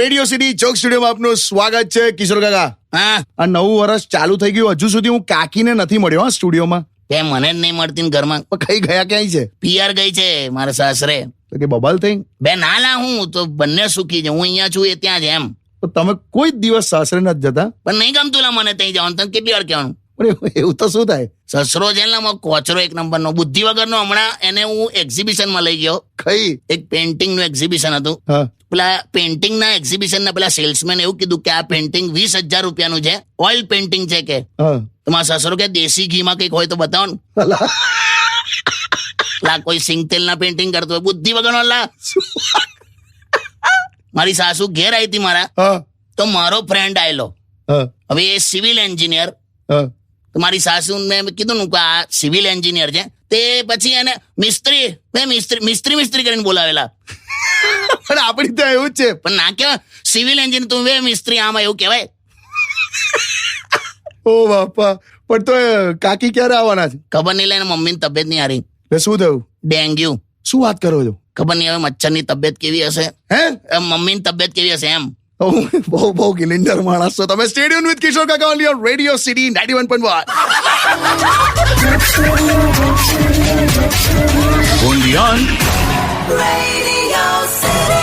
Radio city ચોક સ્ટુડિયોમાં આપનું સ્વાગત છે. કિશોર કાકા, હા, આ નવું વર્ષ ચાલુ થઈ ગયું, હજુ સુધી હું કાકીને નથી મળ્યો હા સ્ટુડિયોમાં. તે મને જ નહીં મળતી ને ઘરમાં. પણ કઈ ગયા ક્યાંય છે? પિયર ગઈ છે મારા સાસરે. તો કે બબાલ થઈ? બે નાલા હું તો બંને સુખી છે. હું અહીંયા છું એ ત્યાં છે એમ. તો તમે કોઈ જ દિવસ સાસરે નથી જતા? પણ નહીં ગમતું લા મને ત્યાં જવાનું. તને કેટલી વાર કહેવાનું? પણ એવું તો શું થાય? સસરો છે ને કોચરો એક નંબરનો, બુદ્ધિ વગરનો. હમણાં એને હું એક્ઝિબિશનમાં લઈ ગયો. કઈ? એક પેઇન્ટિંગ નું એક્ઝિબિશન હતું. હા. પેલા પેઇન્ટિંગ ના એક્ઝિબિશન ના પેલા સેલ્સમેન એવું કીધું કે આ પેઇન્ટિંગ 20,000 રૂપિયાનું છે, ઓઇલ પેઇન્ટિંગ છે કે. હા. તો મારા સસરો કે દેશી ઘીમાં કંઈક હોય તો બતાવો ને. અલા, લા કોઈ સિંગતેલ ના પેઇન્ટિંગ કરતો હોય, બુદ્ધિ વગરનો લા. મારી સાસુ ઘેર આવી હતી મારા, હા. તો મારો ફ્રેન્ડ આવેલો. હા. હવે એ સિવિલ એન્જિનિયર. હા. તો મારી સાસુ મેં કીધું ને કે આ સિવિલ એન્જિનિયર છે. તે પછી એને મિસ્ત્રી મિસ્ત્રી કરીને બોલાવેલા. પણ આપણી ત્યાં એવું જ છે. પણ ના કહેવાય સિવિલ એન્જિનિયર, તું વે મિસ્ત્રી, આમાં એવું કહેવાય? ઓ બાપા, પણ તો કાકી ક્યારે આવવાના છે? ખબર નહીં, લઈને મમ્મીની તબિયત નહીં હારી. એટલે શું થયું? ડેન્ગ્યુ. શું વાત કરો છો? ખબર નહીં હવે મચ્છરની તબિયત કેવી હશે, હે? મમ્મીની તબિયત કેવી હશે એમ. બહુ ગિલિન્ડર માણસ છો તમે. સ્ટેડિયમ વિથ કિશોર કાકા on radio city 91.1. Only on Radio City.